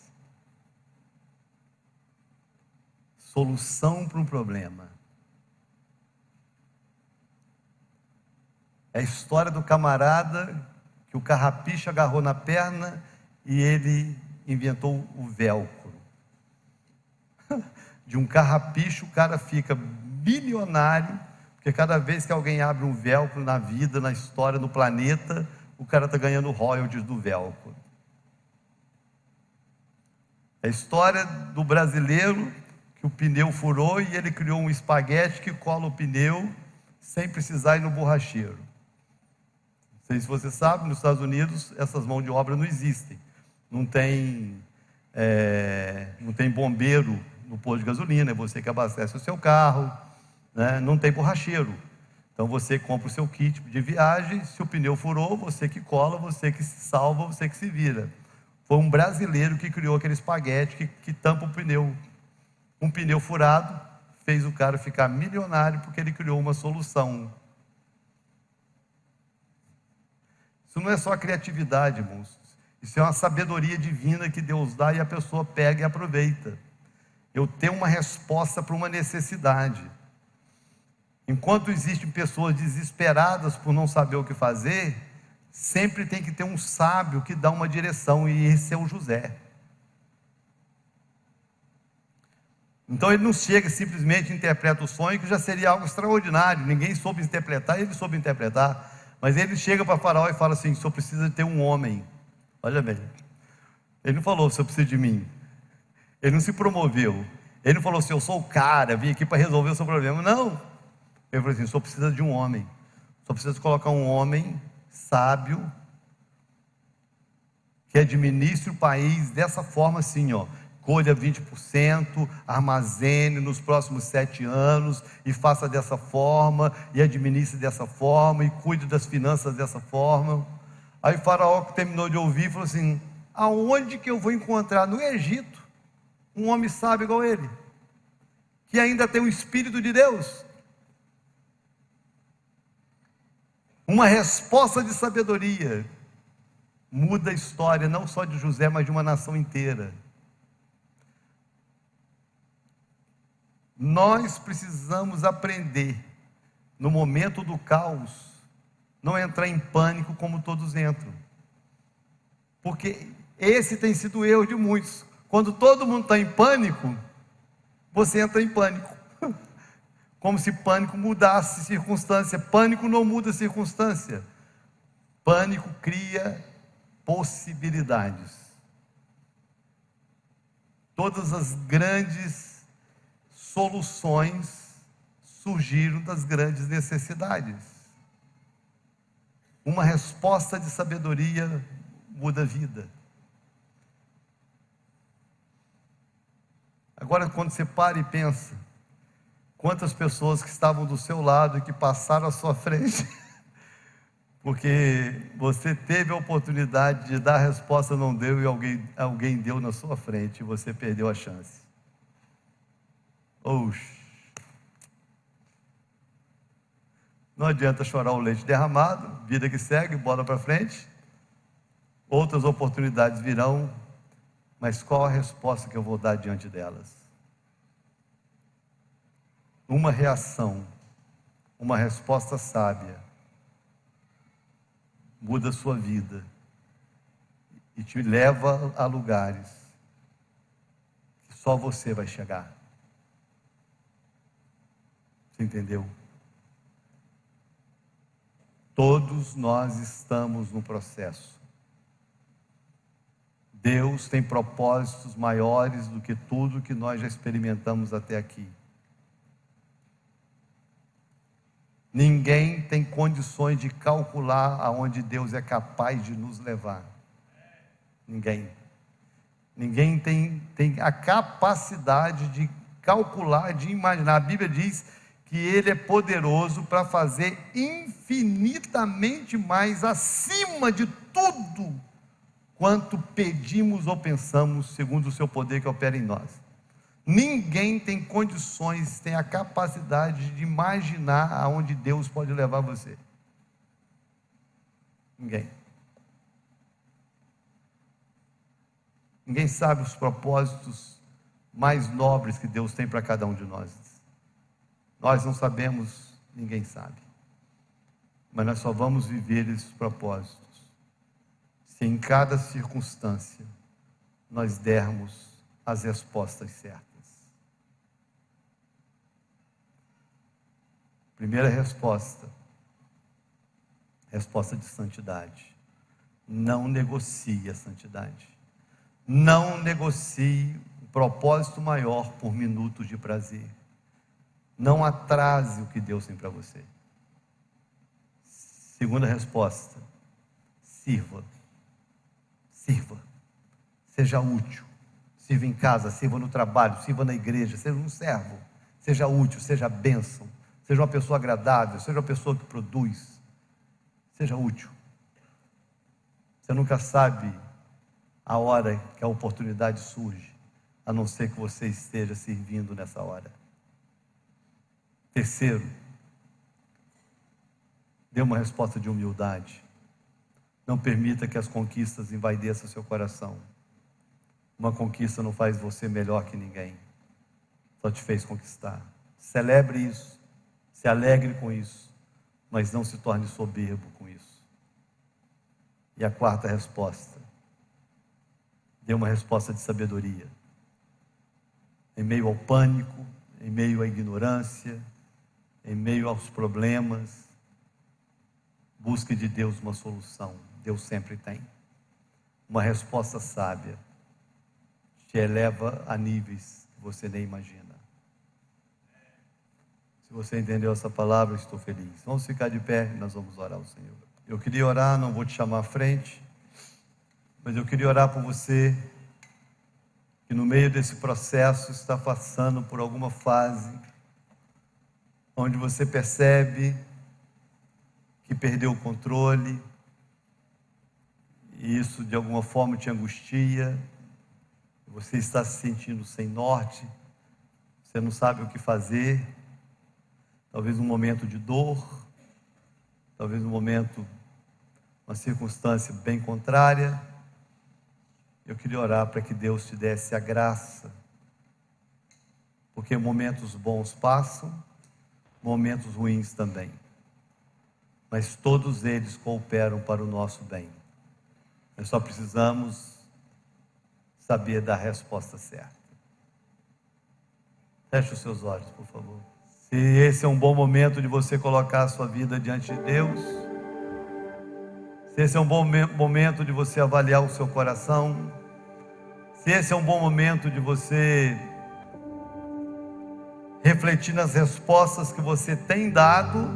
Solução para um problema. É a história do camarada que o carrapicho agarrou na perna e ele inventou o velcro. De um carrapicho o cara fica bilionário, porque cada vez que alguém abre um velcro na vida, na história, no planeta, o cara está ganhando royalties do velcro. É a história do brasileiro que o pneu furou e ele criou um espaguete que cola o pneu sem precisar ir no borracheiro. Não sei se você sabe, nos Estados Unidos essas mãos de obra não existem. Não tem bombeiro no posto de gasolina, é você que abastece o seu carro, né? Não tem borracheiro. Então você compra o seu kit de viagem, se o pneu furou, você que cola, você que se salva, você que se vira. Foi um brasileiro que criou aquele espaguete que tampa o pneu. Um pneu furado fez o cara ficar milionário porque ele criou uma solução. Isso não é só criatividade, irmãos. Isso é uma sabedoria divina que Deus dá e a pessoa pega e aproveita. Eu tenho uma resposta para uma necessidade. Enquanto existem pessoas desesperadas por não saber o que fazer, sempre tem que ter um sábio que dá uma direção, e esse é o José. Então ele não chega simplesmente interpreta o sonho, que já seria algo extraordinário. Ninguém soube interpretar, ele soube interpretar. Mas ele chega para Faraó e fala assim: o senhor precisa ter um homem. Olha bem, ele não falou: o senhor precisa de mim. Ele não se promoveu. Ele não falou assim: eu sou o cara, vim aqui para resolver o seu problema. Não. Ele falou assim: o senhor precisa de um homem. O senhor precisa colocar um homem sábio que administre o país dessa forma assim, ó. Colha 20%, armazene nos próximos 7 anos e faça dessa forma, e administre dessa forma, e cuide das finanças dessa forma. Aí o Faraó, que terminou de ouvir, falou assim: aonde que eu vou encontrar no Egito um homem sábio igual ele, que ainda tem o Espírito de Deus? Uma resposta de sabedoria muda a história, não só de José, mas de uma nação inteira. Nós precisamos aprender, no momento do caos, não entrar em pânico como todos entram. Porque esse tem sido o erro de muitos. Quando todo mundo está em pânico, você entra em pânico. Como se pânico mudasse circunstância. Pânico não muda circunstância. Pânico cria possibilidades. Todas as grandes soluções surgiram das grandes necessidades. Uma resposta de sabedoria muda a vida. Agora, quando você para e pensa, quantas pessoas que estavam do seu lado e que passaram à sua frente, porque você teve a oportunidade de dar a resposta, não deu, e alguém deu na sua frente, e você perdeu a chance. Oxe. Não adianta chorar o leite derramado, vida que segue, bola para frente. Outras oportunidades virão, mas qual a resposta que eu vou dar diante delas? Uma reação, uma resposta sábia, muda a sua vida e te leva a lugares que só você vai chegar. Você entendeu? Todos nós estamos no processo. Deus tem propósitos maiores do que tudo que nós já experimentamos até aqui. Ninguém tem condições de calcular aonde Deus é capaz de nos levar. Ninguém. Ninguém tem a capacidade de calcular, de imaginar. A Bíblia diz que Ele é poderoso para fazer infinitamente mais, acima de tudo quanto pedimos ou pensamos, segundo o seu poder que opera em nós. Ninguém tem condições, tem a capacidade de imaginar aonde Deus pode levar você. Ninguém. Ninguém sabe os propósitos mais nobres que Deus tem para cada um de nós. Nós não sabemos, ninguém sabe. Mas nós só vamos viver esses propósitos se em cada circunstância nós dermos as respostas certas. Primeira resposta de santidade. Não negocie a santidade. Não negocie o propósito maior por minutos de prazer. Não atrase o que Deus tem para você. Segunda resposta, sirva. Sirva. Seja útil. Sirva em casa, sirva no trabalho, sirva na igreja, seja um servo. Seja útil, seja bênção. Seja uma pessoa agradável, seja uma pessoa que produz. Seja útil. Você nunca sabe a hora que a oportunidade surge, a não ser que você esteja servindo nessa hora. Terceiro, dê uma resposta de humildade. Não permita que as conquistas envaideçam seu coração. Uma conquista não faz você melhor que ninguém, só te fez conquistar. Celebre isso, se alegre com isso, mas não se torne soberbo com isso. E a quarta resposta, dê uma resposta de sabedoria. Em meio ao pânico, em meio à ignorância, em meio aos problemas, busque de Deus uma solução. Deus sempre tem. Uma resposta sábia te eleva a níveis que você nem imagina. Se você entendeu essa palavra, eu estou feliz. Vamos ficar de pé e nós vamos orar ao Senhor. Eu queria orar, não vou te chamar à frente, mas eu queria orar por você que no meio desse processo está passando por alguma fase onde você percebe que perdeu o controle, e isso de alguma forma te angustia, você está se sentindo sem norte, você não sabe o que fazer, talvez um momento de dor, talvez um momento, uma circunstância bem contrária. Eu queria orar para que Deus te desse a graça, porque momentos bons passam, momentos ruins também, mas todos eles cooperam para o nosso bem. Nós só precisamos saber dar a resposta certa. Feche os seus olhos, por favor. Se esse é um bom momento de você colocar a sua vida diante de Deus, se se esse é um bom momento de você avaliar o seu coração, se esse é um bom momento de você refletir nas respostas que você tem dado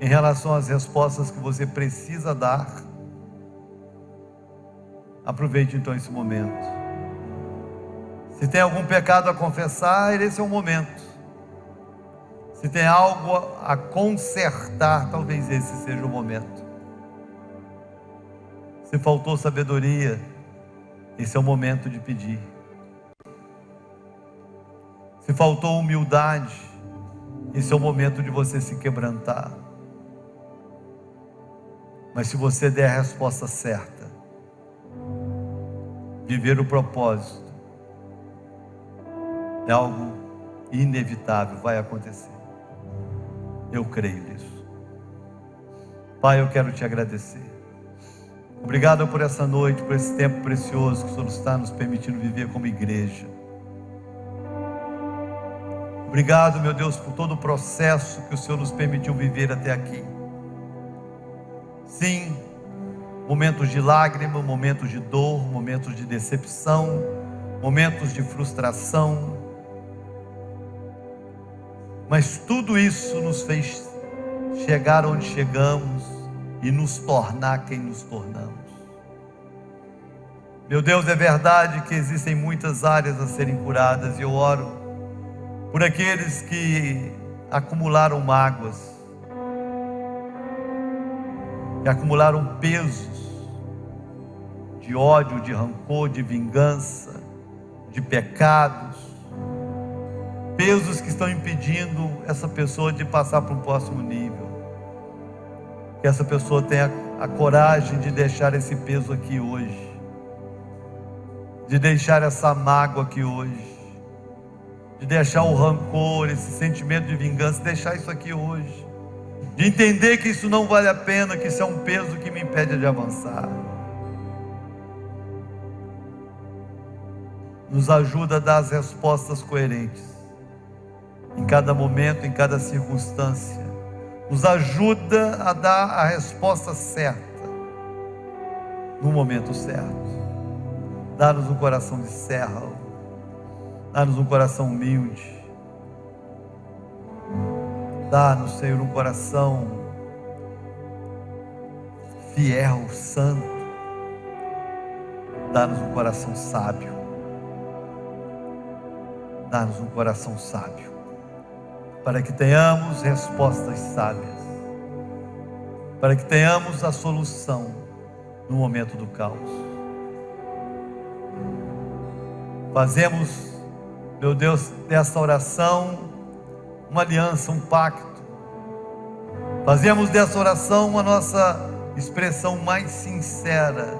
em relação às respostas que você precisa dar. Aproveite então esse momento. Se tem algum pecado a confessar, esse é o momento. Se tem algo a consertar, talvez esse seja o momento. Se faltou sabedoria, esse é o momento de pedir. Se faltou humildade, esse é o momento de você se quebrantar. Mas se você der a resposta certa, viver o propósito, é algo inevitável, vai acontecer. Eu creio nisso. Pai, eu quero te agradecer. Obrigado por essa noite, por esse tempo precioso que o Senhor está nos permitindo viver como igreja. Obrigado, meu Deus, por todo o processo que o Senhor nos permitiu viver até aqui. Sim, momentos de lágrima, momentos de dor, momentos de decepção, momentos de frustração. Mas tudo isso nos fez chegar onde chegamos e nos tornar quem nos tornamos. Meu Deus, é verdade que existem muitas áreas a serem curadas, e eu oro por aqueles que acumularam mágoas, que acumularam pesos de ódio, de rancor, de vingança, de pecados, pesos que estão impedindo essa pessoa de passar para um próximo nível. Que essa pessoa tenha a coragem de deixar esse peso aqui hoje, de deixar essa mágoa aqui hoje, de deixar o rancor, esse sentimento de vingança, deixar isso aqui hoje, de entender que isso não vale a pena, que isso é um peso que me impede de avançar. Nos ajuda a dar as respostas coerentes em cada momento, em cada circunstância. Nos ajuda a dar a resposta certa no momento certo. Dá-nos um coração de servo, dá-nos um coração humilde, dá-nos, Senhor, um coração fiel, santo, dá-nos um coração sábio, dá-nos um coração sábio, para que tenhamos respostas sábias, para que tenhamos a solução no momento do caos. Fazemos, meu Deus, desta oração uma aliança, um pacto. Fazemos dessa oração a nossa expressão mais sincera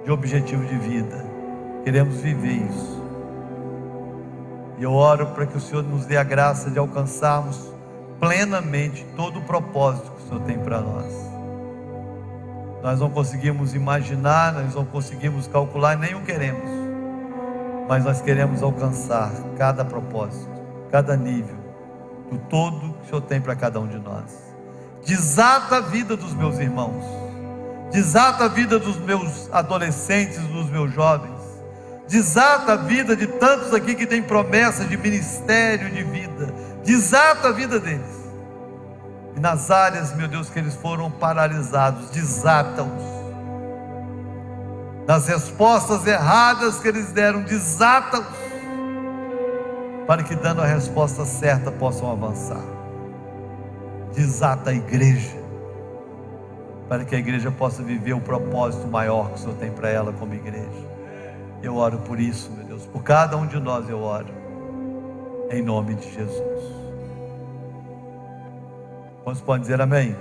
de objetivo de vida. Queremos viver isso. E eu oro para que o Senhor nos dê a graça de alcançarmos plenamente todo o propósito que o Senhor tem para nós. Nós não conseguimos imaginar, nós não conseguimos calcular, nem o queremos. Mas nós queremos alcançar cada propósito, cada nível, do todo que o Senhor tem para cada um de nós. Desata a vida dos meus irmãos, desata a vida dos meus adolescentes, dos meus jovens, desata a vida de tantos aqui que têm promessa de ministério, de vida, desata a vida deles, e nas áreas, meu Deus, que eles foram paralisados, desata-os. Nas respostas erradas que eles deram, desata-os, para que, dando a resposta certa, possam avançar. Desata a igreja, para que a igreja possa viver o propósito maior que o Senhor tem para ela como igreja. Eu oro por isso, meu Deus, por cada um de nós eu oro, em nome de Jesus. Quantos podem dizer amém?